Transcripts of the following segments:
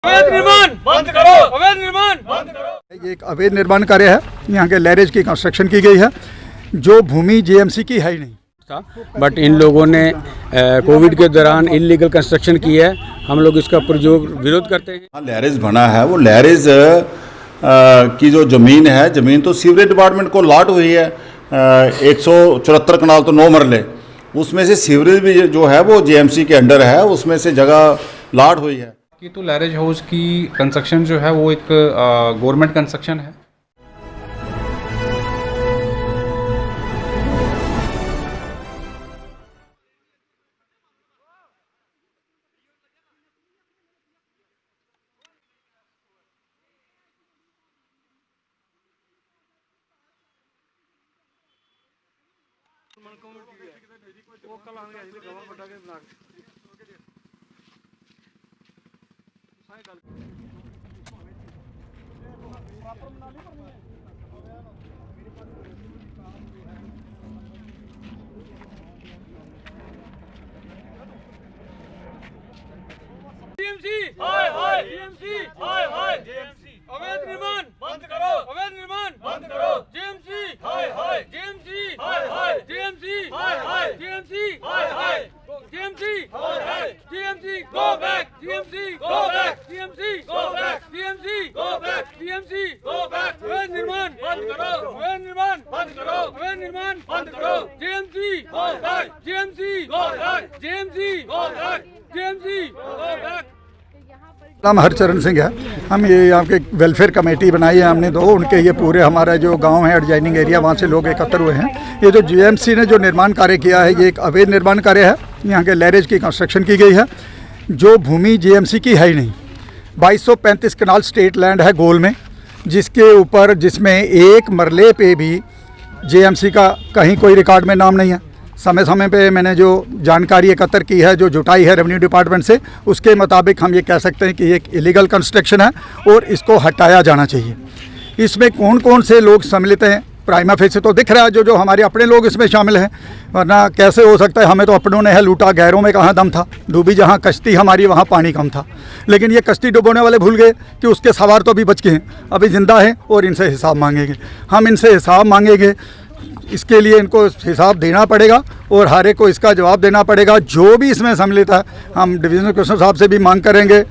अवैध निर्माण बंद करो, अवैध निर्माण बंद करो। ये एक अवैध निर्माण कार्य है। यहाँ के लैरेज की कंस्ट्रक्शन की गई है जो भूमि जेएमसी की है ही नहीं था, बट इन लोगों ने कोविड के दौरान इलीगल कंस्ट्रक्शन की है। हम लोग इसका पुरजोर विरोध करते हैं। लैरेज बना है, वो लैरेज की जो ज़मीन है, ज़मीन तो सीवरेज डिपार्टमेंट को लाट हुई है। 174 कनाल तो 9 मरले, उसमें से सीवरेज भी जो है वो जेएमसी के अंडर है, उसमें से जगह लाट हुई है। कि तो लैरेज हाउस की कंस्ट्रक्शन जो है वो एक गवर्नमेंट कंस्ट्रक्शन है। जेएमसी हाय हाय, जेएमसी हाय हाय, जेएमसी अवैध निर्माण बंद करो, अवैध निर्माण बंद करो। जेएमसी हाय हाय, जेएमसी हाय हाय, जेएमसी हाय हाय, जेएमसी हाय हाय, जेएमसी हाय हाय, JMC go back, JMC go back, JMC go back, JMC go back, JMC go back. अवैध निर्माण बंद करो, अवैध निर्माण बंद करो, अवैध निर्माण बंद करो। JMC go back, JMC go back, JMC go back, JMC go back. नाम हरचरण सिंह है। हम ये यहाँ के वेलफेयर कमेटी बनाई है हमने दो, उनके ये पूरे हमारा जो गांव है एडजॉइनिंग एरिया, वहाँ से लोग एकत्र हुए हैं। ये जो जेएमसी ने जो निर्माण कार्य किया है, ये एक अवैध निर्माण कार्य है। यहाँ के लैरेज की कंस्ट्रक्शन की गई है जो भूमि जेएमसी की है ही नहीं। 2235 कनाल स्टेट लैंड है गोल में, जिसके ऊपर जिसमें एक मरले पे भी जेएमसी का कहीं कोई रिकॉर्ड में नाम नहीं है। समय समय पे मैंने जो जानकारी एकत्र की है, जो जुटाई है रेवेन्यू डिपार्टमेंट से, उसके मुताबिक हम ये कह सकते हैं कि ये एक इलीगल कंस्ट्रक्शन है और इसको हटाया जाना चाहिए। इसमें कौन कौन से लोग सम्मिलित हैं, प्राइमा फेसी तो दिख रहा है जो हमारे अपने लोग इसमें शामिल हैं, वरना कैसे हो सकता है। हमें तो अपनों ने है लूटा, गैरों में कहाँ दम था। डूबी जहाँ कश्ती हमारी, वहाँ पानी कम था। लेकिन ये कश्ती डुबोने वाले भूल गए कि उसके सवार तो अभी बच के हैं, अभी ज़िंदा हैं और इनसे हिसाब मांगेंगे। हम इनसे हिसाब मांगेंगे, इसके लिए इनको हिसाब देना पड़ेगा और हर एक को इसका जवाब देना पड़ेगा। जो भी इसमें सम्मिलित है, हम डिविजनल कमिश्नर साहब से भी मांग करेंगे,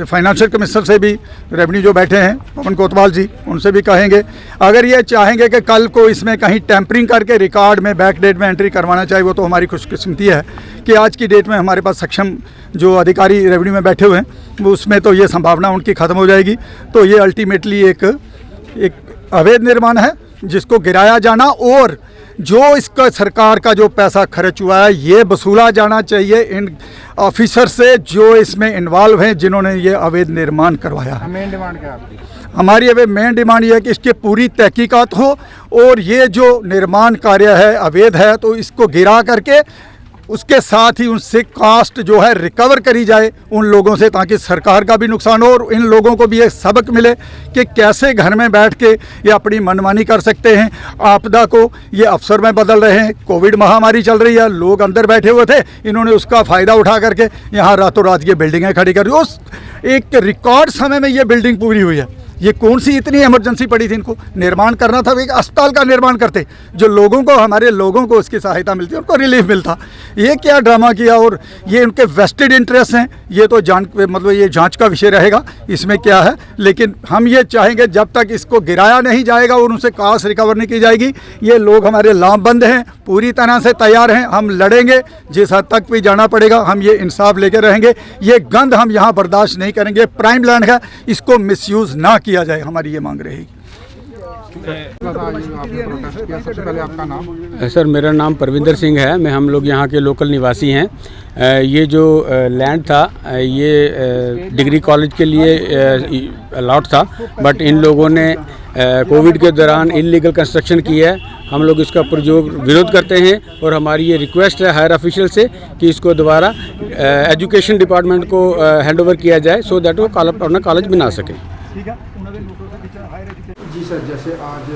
फाइनेंशियल कमिश्नर से भी, रेवेन्यू जो बैठे हैं पवन कोतवाल जी, उनसे भी कहेंगे। अगर ये चाहेंगे कि कल को इसमें कहीं टेम्परिंग करके रिकॉर्ड में बैक डेट में एंट्री करवाना चाहिए, वो तो हमारी खुशकिस्मती है कि आज की डेट में हमारे पास सक्षम जो अधिकारी रेवेन्यू में बैठे हुए हैं, वो उसमें तो ये संभावना उनकी ख़त्म हो जाएगी। तो ये अल्टीमेटली एक अवैध निर्माण है जिसको गिराया जाना, और जो इसका सरकार का जो पैसा खर्च हुआ है ये वसूला जाना चाहिए इन ऑफिसर से जो इसमें इन्वॉल्व हैं, जिन्होंने ये अवैध निर्माण करवाया है। मेन डिमांड क्या है आपकी? हमारी अब मेन डिमांड ये है कि इसकी पूरी तहकीकात हो और ये जो निर्माण कार्य है अवैध है तो इसको गिरा करके उसके साथ ही उनसे कास्ट जो है रिकवर करी जाए उन लोगों से, ताकि सरकार का भी नुकसान हो और इन लोगों को भी एक सबक मिले कि कैसे घर में बैठ के ये अपनी मनमानी कर सकते हैं। आपदा को ये अवसर में बदल रहे हैं। कोविड महामारी चल रही है, लोग अंदर बैठे हुए थे, इन्होंने उसका फ़ायदा उठा करके यहाँ रातों रात ये बिल्डिंगें खड़ी कर दी। उस एक रिकॉर्ड समय में ये बिल्डिंग पूरी हुई है। ये कौन सी इतनी इमरजेंसी पड़ी थी इनको निर्माण करना था? एक अस्पताल का निर्माण करते, जो लोगों को, हमारे लोगों को उसकी सहायता मिलती, उनको रिलीफ मिलता। ये क्या ड्रामा किया, और ये उनके वेस्टेड इंटरेस्ट हैं। ये तो ये जांच का विषय रहेगा इसमें क्या है। लेकिन हम ये चाहेंगे जब तक इसको गिराया नहीं जाएगा और उनसे कास्ट रिकवर नहीं की जाएगी, ये लोग हमारे लामबंद हैं, पूरी तरह से तैयार हैं। हम लड़ेंगे, जिस हद तक भी जाना पड़ेगा हम ये इंसाफ लेकर रहेंगे। ये गंद हम यहाँ बर्दाश्त नहीं करेंगे। प्राइम लैंड है, इसको मिसयूज़ ना किया जाए, हमारी ये मांग रहेगी। सबसे पहले आपका नाम? सर, मेरा नाम परविंदर सिंह है। हम लोग यहाँ के लोकल निवासी हैं। ये जो लैंड था ये डिग्री कॉलेज के लिए अलॉट था, बट इन लोगों ने कोविड के दौरान इलीगल कंस्ट्रक्शन की है। हम लोग इसका पुरजोर विरोध करते हैं और हमारी ये रिक्वेस्ट है हायर ऑफिशियल से कि इसको दोबारा एजुकेशन डिपार्टमेंट को हैंडओवर किया जाए, सो दैट वो अपना कॉलेज बना सके। जी सर, जैसे आज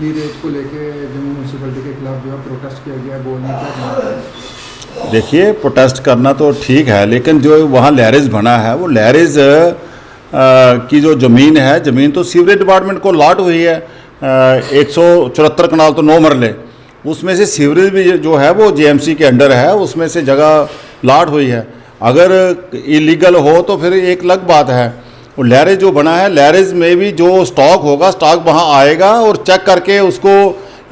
लीरेज को लेके जम्मू म्यूनसिपलिटी के खिलाफ जो है प्रोटेस्ट किया गया, बोलने क्या? देखिए, प्रोटेस्ट करना तो ठीक है, लेकिन जो वहाँ लैरेज बना है वो लैरेज की जो ज़मीन है, ज़मीन तो सीवरेज डिपार्टमेंट को लाट हुई है 174 कनाल तो 9 मरले, उसमें से सीवरेज भी जो है वो जेएमसी के अंडर है, उसमें से जगह लाट हुई है। अगर इलीगल हो तो फिर एक अलग बात है। और लैरेज जो बना है, लैरेज में भी जो स्टॉक होगा, स्टॉक वहाँ आएगा और चेक करके उसको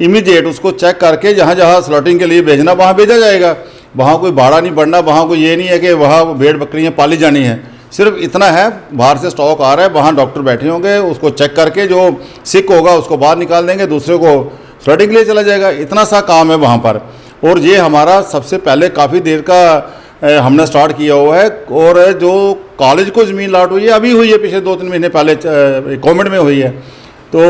इमीडिएट उसको चेक करके जहाँ जहाँ स्लॉटिंग के लिए भेजना वहाँ भेजा जाएगा। वहाँ कोई भाड़ा नहीं बढ़ना, वहाँ कोई ये नहीं है कि वहाँ भेड़ बकरियाँ पाली जानी है। सिर्फ इतना है, बाहर से स्टॉक आ रहा है, वहाँ डॉक्टर बैठे होंगे, उसको चेक करके जो सिक होगा उसको बाहर निकाल देंगे, दूसरे को स्लॉटिंग के लिए चला जाएगा। इतना सा काम है वहाँ पर। और ये हमारा सबसे पहले काफ़ी देर का हमने स्टार्ट किया हुआ है। और जो कॉलेज को ज़मीन लाट हुई है अभी हुई है, पिछले 2-3 महीने पहले गवर्नमेंट में हुई है। तो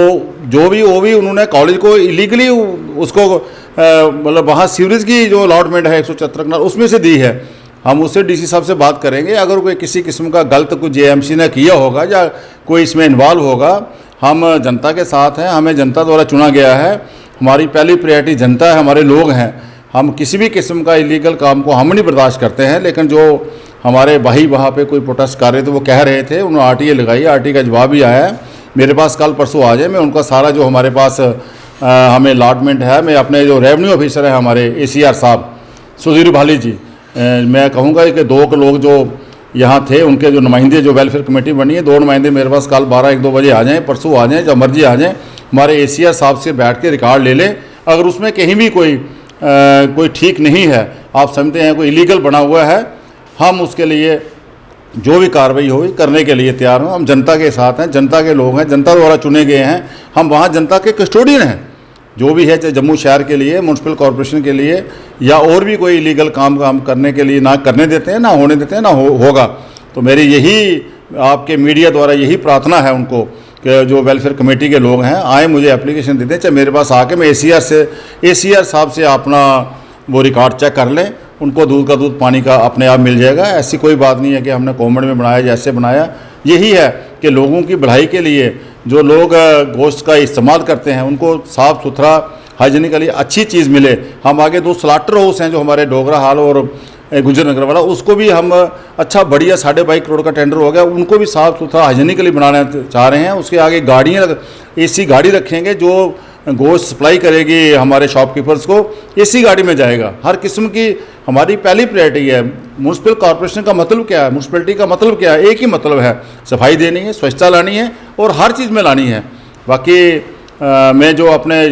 जो भी वो भी उन्होंने कॉलेज को इलीगली उसको मतलब वहाँ सीवरेज की जो अलॉटमेंट है 174 कनाल उसमें से दी है। हम उससे डीसी साहब से बात करेंगे, अगर कोई किसी किस्म का गलत कुछ जेएमसी ने किया होगा या कोई इसमें इन्वॉल्व होगा, हम जनता के साथ हैं, हमें जनता द्वारा चुना गया है, हमारी पहली प्रायोरिटी जनता है, हमारे लोग हैं। हम किसी भी किस्म का इलीगल काम को हम नहीं बर्दाश्त करते हैं। लेकिन जो हमारे भाई वहाँ पे कोई प्रोटेस्ट कर रहे थे, वो कह रहे थे, उन्होंने आरटीए लगाई, आरटीए का जवाब भी आया है मेरे पास, कल परसों आ जाए। मैं उनका सारा जो हमारे पास हमें अलॉटमेंट है, मैं अपने जो रेवेन्यू ऑफिसर है हमारे ACR साहब सुधीर भाली जी, मैं कहूँगा कि 2 लोग जो यहाँ थे उनके जो नुमाइंदे, जो वेलफेयर कमेटी बनी है, 2 नुमाइंदे मेरे पास कल 12-1-2 बजे आ जाएँ, परसों आ जाएँ, जब मर्जी आ जाएँ, हमारे ACR साहब से बैठ के रिकॉर्ड ले लें। अगर उसमें कहीं भी कोई ठीक नहीं है, आप समझते हैं कोई इलीगल बना हुआ है, हम उसके लिए जो भी कार्रवाई होगी करने के लिए तैयार हों। हम जनता के साथ हैं, जनता के लोग हैं, जनता द्वारा चुने गए हैं, हम वहाँ जनता के कस्टोडियन हैं। जो भी है, चाहे जम्मू शहर के लिए, म्यूनसिपल कॉरपोरेशन के लिए या और भी कोई इलीगल काम करने के लिए ना करने देते हैं, ना होने देते हैं, ना होगा। तो मेरी यही आपके मीडिया द्वारा यही प्रार्थना है उनको कि जो वेलफेयर कमेटी के लोग हैं आए, मुझे एप्लीकेशन दे दें, चाहे मेरे पास आके मैं ACR साहब से अपना वो रिकॉर्ड चेक कर लें, उनको दूध का दूध पानी का अपने आप मिल जाएगा। ऐसी कोई बात नहीं है कि हमने गवर्नमेंट में बनाया जैसे बनाया। यही है कि लोगों की भलाई के लिए जो लोग गोश्त का इस्तेमाल करते हैं उनको साफ़ सुथरा हाइजीनिकली अच्छी चीज़ मिले। हम आगे 2 स्लाटर हाउस हैं जो हमारे डोगरा हाल और गुजर नगर वाला, उसको भी हम अच्छा बढ़िया 22.5 करोड़ का टेंडर हो गया, उनको भी साफ़ सुथरा हाइजीनिकली बनाना चाह रहे हैं। उसके आगे गाड़ियाँ AC गाड़ी रखेंगे जो गोश्त सप्लाई करेगी हमारे शॉपकीपर्स को, AC गाड़ी में जाएगा। हर किस्म की हमारी पहली प्रायोरिटी है। म्यूनसिपल कॉर्पोरेशन का मतलब क्या है, म्यूनसिपलिटी का मतलब क्या है, एक ही मतलब है, सफाई देनी है, स्वच्छता लानी है और हर चीज़ में लानी है। बाकी मैं जो अपने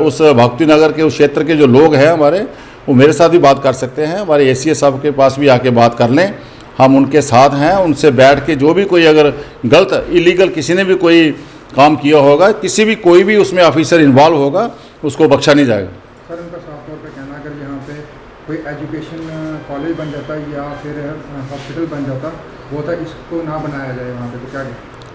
उस भक्ति नगर के उस क्षेत्र के जो लोग हैं हमारे, वो मेरे साथ भी बात कर सकते हैं, हमारे ACS साहब के पास भी आके बात कर लें, हम उनके साथ हैं। उनसे बैठ के जो भी कोई अगर गलत इलीगल किसी ने भी कोई काम किया होगा, किसी भी कोई भी उसमें ऑफिसर इन्वॉल्व होगा, उसको बख्शा नहीं जाएगा। सर, उनका साफ तौर पे कहना अगर यहाँ पे कोई एजुकेशन कॉलेज बन जाता या फिर हॉस्पिटल बन जाता वो था, इसको ना बनाया जाए वहाँ पे, तो क्या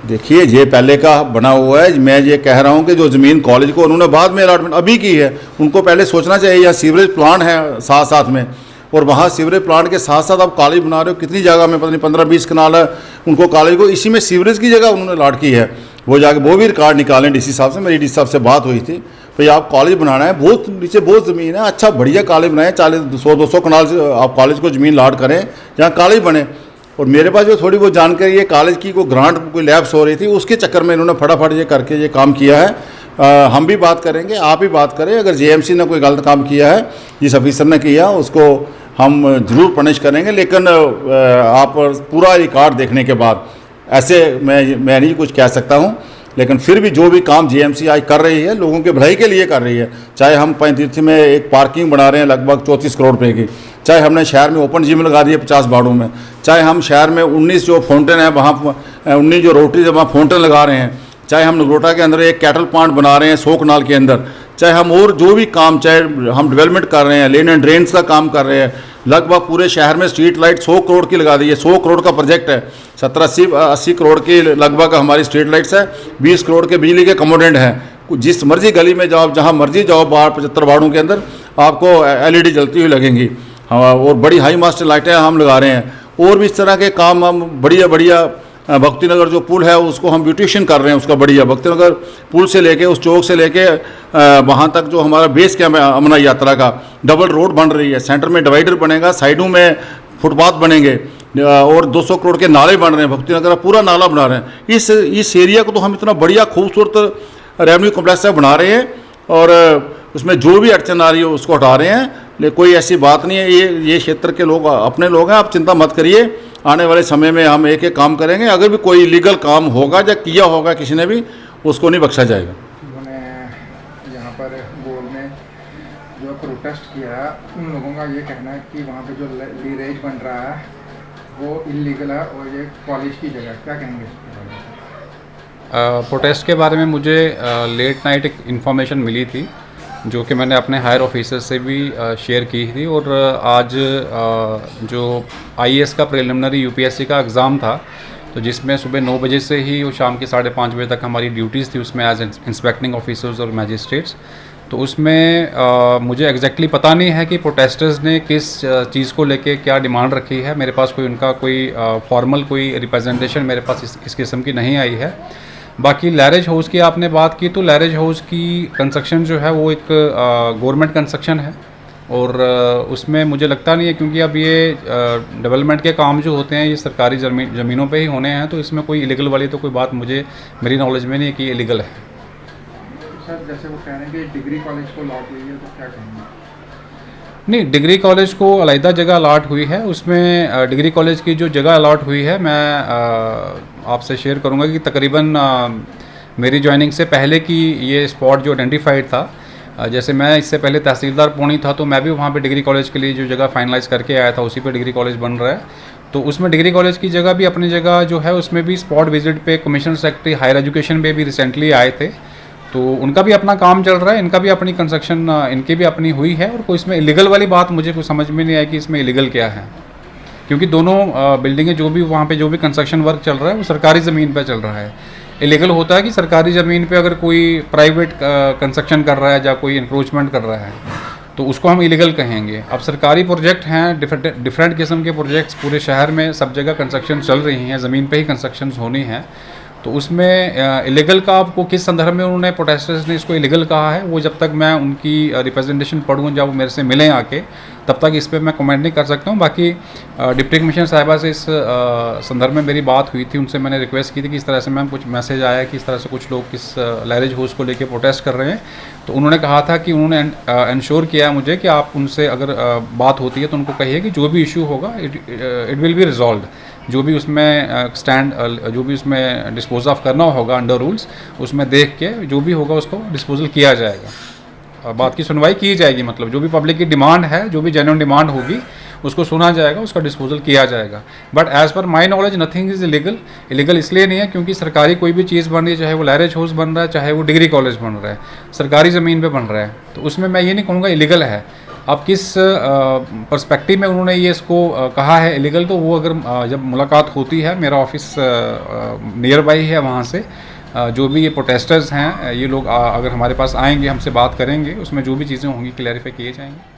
देखिए, ये पहले का बना हुआ है। मैं ये कह रहा हूँ कि जो ज़मीन कॉलेज को उन्होंने बाद में अलॉटमेंट अभी की है, उनको पहले सोचना चाहिए। यहाँ सीवरेज प्लांट है साथ साथ में, और वहाँ सीवरेज प्लांट के साथ साथ आप कॉलेज बना रहे हो, कितनी जगह में पता नहीं 15-20 कनाल है उनको कॉलेज को, इसी में सीवरेज की जगह उन्होंने अलॉट की है। वो जाके वो भी रिकॉर्ड निकालें डीसी साहब से। मेरी डीसी साहब से बात हुई थी, भाई आप कॉलेज बनाना है, बहुत नीचे बहुत ज़मीन है, अच्छा बढ़िया कॉलेज बनाएं, 40-100-200 कनाल से आप कॉलेज को ज़मीन अलॉट करें जहाँ कॉलेज बने। और मेरे पास जो थोड़ी बहुत जानकारी है, कॉलेज की कोई ग्रांट कोई लैब्स हो रही थी, उसके चक्कर में इन्होंने फटाफट ये करके ये काम किया है। हम भी बात करेंगे, आप भी बात करें, अगर जेएमसी ने कोई गलत काम किया है, जिस ऑफिसर ने किया, उसको हम ज़रूर पनिश करेंगे। लेकिन आप पूरा रिकॉर्ड देखने के बाद ऐसे मैं नहीं कुछ कह सकता हूँ। लेकिन फिर भी जो भी काम जेएमसी आज कर रही है, लोगों के भलाई के लिए कर रही है। चाहे हम पैंतीर्थ में एक पार्किंग बना रहे हैं लगभग 34 करोड़ रुपए की, चाहे हमने शहर में ओपन जिम लगा दी है 50 बाड़ों में, चाहे हम शहर में 19 जो फाउंटेन है वहाँ 19 जो रोटरी है वहाँ फाउंटेन लगा रहे हैं, चाहे हम नगरोटा के अंदर एक कैटल प्लांट बना रहे हैं 100 कनाल के अंदर, चाहे हम और जो भी काम, चाहे हम डेवलपमेंट कर रहे हैं, लेन एंड ड्रेन्स का काम कर रहे हैं, लगभग पूरे शहर में स्ट्रीट लाइट 100 करोड़ की लगा दी है। 100 करोड़ का प्रोजेक्ट है, 70-80 करोड़ की लगभग हमारी स्ट्रीट लाइट्स है, 20 करोड़ के बिजली के कमोडेंट हैं। जिस मर्जी गली में जाओ, जहाँ मर्जी जाओ, 75 वार्डों के अंदर आपको LED जलती हुई लगेंगी। और बड़ी हाई मास्टर लाइटें हम लगा रहे हैं। और भी इस तरह के काम हम बढ़िया भक्ति नगर जो पुल है उसको हम ब्यूटिशियन कर रहे हैं, उसका बढ़िया भक्ति नगर पुल से लेके उस चौक से लेके वहाँ तक जो हमारा बेस कैंप है अमरनाथ यात्रा का, डबल रोड बन रही है, सेंटर में डिवाइडर बनेगा, साइडों में फुटपाथ बनेंगे, और 200 करोड़ के नाले बन रहे हैं, भक्ति नगर का पूरा नाला बना रहे हैं। इस एरिया को तो हम इतना बढ़िया खूबसूरत रेवेन्यू कॉम्प्लेक्स बना रहे हैं और उसमें जो भी अड़चन आ रही है उसको हटा रहे हैं। लेकिन कोई ऐसी बात नहीं है, ये क्षेत्र के लोग अपने लोग हैं, आप चिंता मत करिए। आने वाले समय में हम एक एक काम करेंगे। अगर भी कोई इलीगल काम होगा या किया होगा किसी ने भी, उसको नहीं बख्शा जाएगा। उन्होंने यहाँ पर बोर्ड में जो प्रोटेस्ट किया है, उन लोगों का ये कहना है कि वहाँ पे जो लीरेज बन रहा है वो इलीगल है और ये कॉलेज की जगह। क्या कहेंगे इसके बारे में? प्रोटेस्ट के बारे में मुझे लेट नाइट एक इन्फॉर्मेशन मिली थी, जो कि मैंने अपने हायर ऑफिसर से भी शेयर की थी। और आज जो IAS का प्रिलिमिनरी UPSC का एग्ज़ाम था, तो जिसमें सुबह 9 बजे से ही और शाम के 5:30 बजे तक हमारी ड्यूटीज़ थी उसमें एज इंस्पेक्टिंग ऑफिसर्स और मैजिस्ट्रेट्स। तो उसमें मुझे एग्जैक्टली पता नहीं है कि प्रोटेस्टर्स ने किस चीज़ को लेके क्या डिमांड रखी है। मेरे पास कोई उनका कोई फॉर्मल कोई रिप्रेजेंटेशन मेरे पास इस किस्म की नहीं आई है। बाकी लैरेज हाउस की आपने बात की, तो लैरेज हाउस की कंस्ट्रक्शन जो है वो एक गवर्नमेंट कंस्ट्रक्शन है और उसमें मुझे लगता नहीं है, क्योंकि अब ये डेवलपमेंट के काम जो होते हैं ये सरकारी ज़मीनों पे ही होने हैं, तो इसमें कोई इलीगल वाली तो कोई बात मेरी नॉलेज में नहीं है कि इलीगल है। सर, जैसे वो कह रहे हैं कि डिग्री कॉलेज को लॉट हुई है, तो क्या कहेंगे? नहीं, डिग्री कॉलेज को अलग जगह अलाट हुई है। उसमें डिग्री कॉलेज की जो जगह अलाट हुई है, मैं आपसे शेयर करूंगा कि तकरीबन मेरी ज्वाइनिंग से पहले की ये स्पॉट जो आइडेंटिफाइड था, जैसे मैं इससे पहले तहसीलदार पौनी था, तो मैं भी वहाँ पे डिग्री कॉलेज के लिए जो जगह फाइनलाइज़ करके आया था, उसी पे डिग्री कॉलेज बन रहा है। तो उसमें डिग्री कॉलेज की जगह भी अपनी जगह जो है, उसमें भी स्पॉट विजिट पे कमिश्नर सेक्रेटरी हायर एजुकेशन पे भी रिसेंटली आए थे, तो उनका भी अपना काम चल रहा है, इनका भी अपनी कंस्ट्रक्शन इनकी भी अपनी हुई है। और कोई इसमें इलीगल वाली बात मुझे कुछ समझ में नहीं आई कि इसमें इलीगल क्या है, क्योंकि दोनों बिल्डिंगें जो भी वहाँ पे जो भी कंस्ट्रक्शन वर्क चल रहा है वो सरकारी ज़मीन पे चल रहा है। इलीगल होता है कि सरकारी ज़मीन पे अगर कोई प्राइवेट कंस्ट्रक्शन कर रहा है या कोई इंक्रोचमेंट कर रहा है, तो उसको हम इलीगल कहेंगे। अब सरकारी प्रोजेक्ट हैं, डिफरेंट किस्म के प्रोजेक्ट्स पूरे शहर में सब जगह कंस्ट्रक्शन चल रही हैं, ज़मीन पे ही कंस्ट्रक्शन होनी है। तो उसमें इलीगल का आपको किस संदर्भ में उन्होंने प्रोटेस्टर्स ने इसको इलीगल कहा है, वो जब तक मैं उनकी रिप्रेजेंटेशन पढ़ूँ, जब वो मेरे से मिलें आके, तब तक इस पर मैं कमेंट नहीं कर सकता हूँ। बाकी डिप्टी कमिश्नर साहिबा से इस संदर्भ में मेरी बात हुई थी, उनसे मैंने रिक्वेस्ट की थी कि इस तरह से मैम कुछ मैसेज आया कि इस तरह से कुछ लोग इस लैरेज हाउस को लेके प्रोटेस्ट कर रहे हैं। तो उन्होंने कहा था कि उन्होंने इंश्योर किया मुझे कि आप उनसे अगर बात होती है तो उनको कहिए कि जो भी इशू होगा इट विल बी रिजॉल्व। जो भी उसमें जो भी उसमें डिस्पोज ऑफ करना होगा अंडर रूल्स, उसमें देख के जो भी होगा उसको डिस्पोजल किया जाएगा, बात की सुनवाई की जाएगी। मतलब जो भी पब्लिक की डिमांड है, जो भी जेन्युइन डिमांड होगी, उसको सुना जाएगा, उसका डिस्पोजल किया जाएगा। But as per my knowledge nothing is illegal. Illegal इसलिए नहीं है क्योंकि सरकारी कोई भी चीज़ बन रही है, चाहे वो लैरेज हाउस बन रहा है, चाहे वो डिग्री कॉलेज बन रहा है, सरकारी ज़मीन पे बन रहा है, तो उसमें मैं ये नहीं कहूँगा इलीगल है। अब किस पर्सपेक्टिव में उन्होंने ये इसको कहा है इलीगल, तो वो अगर जब मुलाकात होती है, मेरा ऑफिस नियर बाई है, वहाँ से जो भी ये प्रोटेस्टर्स हैं, ये लोग अगर हमारे पास आएंगे, हमसे बात करेंगे, उसमें जो भी चीज़ें होंगी क्लैरिफाई किए जाएंगे।